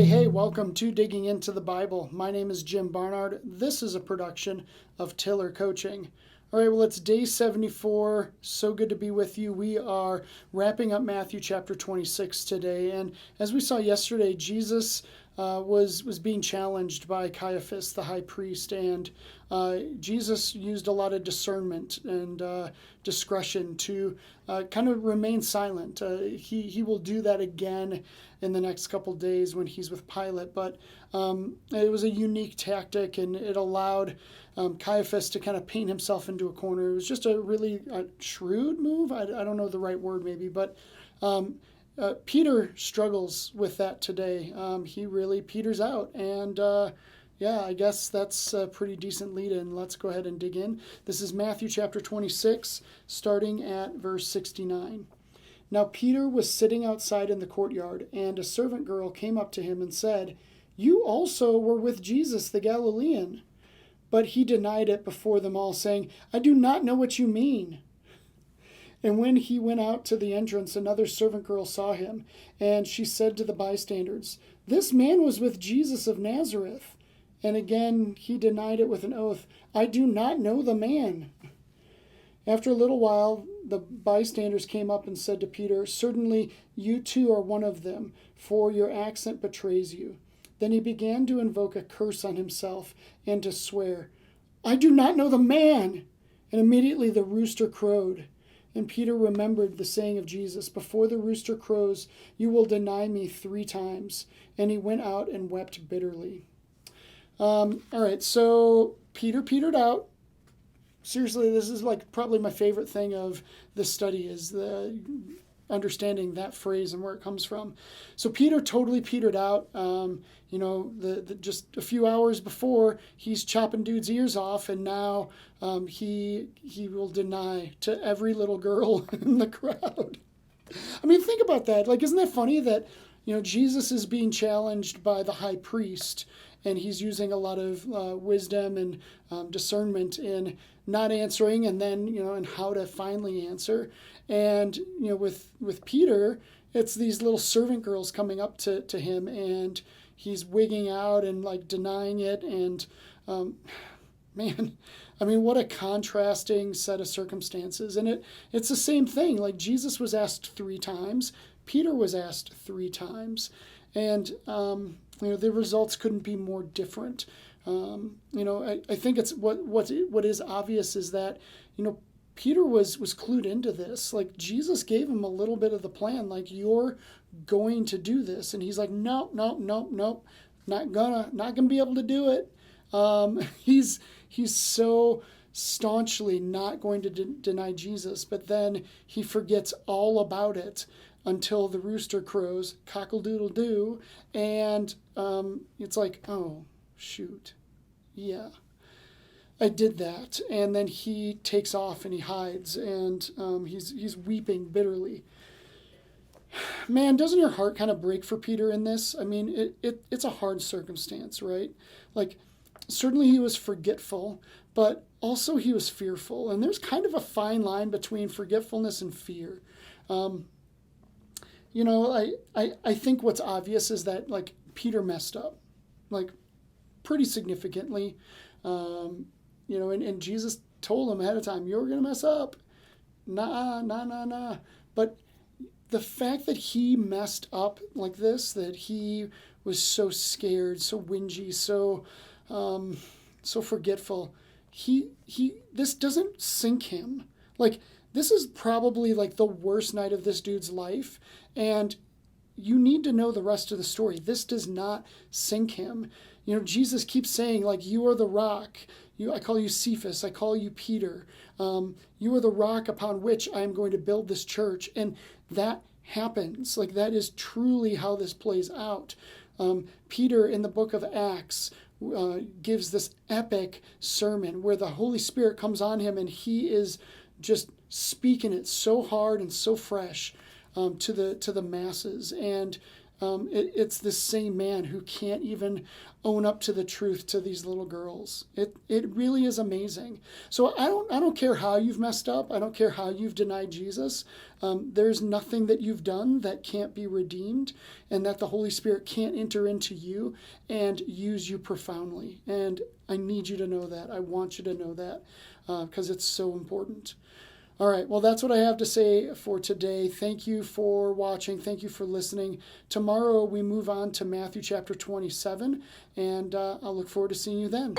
Hey, welcome to Digging into the Bible. My name is Jim Barnard. This is a production of Tiller Coaching. All right, well, it's day 74. So good to be with you. We are wrapping up Matthew chapter 26 today. And as we saw yesterday, Jesus was being challenged by Caiaphas, the high priest, and Jesus used a lot of discernment and discretion to kind of remain silent. He will do that again in the next couple days when he's with Pilate, but it was a unique tactic, and it allowed Caiaphas to kind of paint himself into a corner. It was just a really shrewd move. I don't know the right word maybe, but Peter struggles with that today. He really peters out, and yeah, I guess that's a pretty decent lead in. Let's go ahead and dig in. This is Matthew chapter 26, starting at verse 69. Now Peter was sitting outside in the courtyard, and a servant girl came up to him and said, "You also were with Jesus the Galilean." But he denied it before them all, saying, "I do not know what you mean." And when he went out to the entrance, another servant girl saw him, and she said to the bystanders, "This man was with Jesus of Nazareth." And again he denied it with an oath, "I do not know the man." After a little while, the bystanders came up and said to Peter, "Certainly you too are one of them, for your accent betrays you." Then he began to invoke a curse on himself and to swear, "I do not know the man." And immediately the rooster crowed. And Peter remembered the saying of Jesus, "Before the rooster crows, you will deny me 3 times." And he went out and wept bitterly. All right, so Peter petered out. Seriously, this is like probably my favorite thing of this study is the understanding that phrase and where it comes from. So Peter totally petered out. Just a few hours before, he's chopping dudes' ears off, and now he will deny to every little girl in the crowd. I mean, think about that. Like, isn't that funny that Jesus is being challenged by the high priest, and he's using a lot of wisdom and discernment in not answering, and then and how to finally answer. And with Peter, it's these little servant girls coming up to him, and he's wigging out and like denying it. And man, I mean, what a contrasting set of circumstances. And it's the same thing. Like, Jesus was asked 3 times, Peter was asked 3 times, and the results couldn't be more different. I think it's what is obvious is that Peter was clued into this. Like, Jesus gave him a little bit of the plan, like, you're going to do this, and he's like, nope, not gonna be able to do it. He's so staunchly not going to deny Jesus, but then he forgets all about it until the rooster crows, cockle-doodle-doo, and it's like, oh, shoot, yeah, I did that. And then he takes off and he hides, and he's weeping bitterly. Man, doesn't your heart kind of break for Peter in this? I mean, it's a hard circumstance, right? Like, certainly he was forgetful, but also he was fearful. And there's kind of a fine line between forgetfulness and fear. I think what's obvious is that, like, Peter messed up, like, pretty significantly. And Jesus told him ahead of time, "You're going to mess up." Nah. But the fact that he messed up like this, that he was so scared, so whingy, so forgetful, this doesn't sink him. Like, this is probably like the worst night of this dude's life, and you need to know the rest of the story. This does not sink him. Jesus keeps saying, like, "You are the rock. I call you Cephas. I call you Peter. You are the rock upon which I am going to build this church." And that happens. Like, that is truly how this plays out. Peter in the book of Acts gives this epic sermon where the Holy Spirit comes on him, and he is just speaking it so hard and so fresh to the masses. And It's the same man who can't even own up to the truth to these little girls. It really is amazing. So I don't care how you've messed up. I don't care how you've denied Jesus. There's nothing that you've done that can't be redeemed, and that the Holy Spirit can't enter into you and use you profoundly. And I need you to know that. I want you to know that because it's so important. All right, well, that's what I have to say for today. Thank you for watching. Thank you for listening. Tomorrow we move on to Matthew chapter 27, and I'll look forward to seeing you then.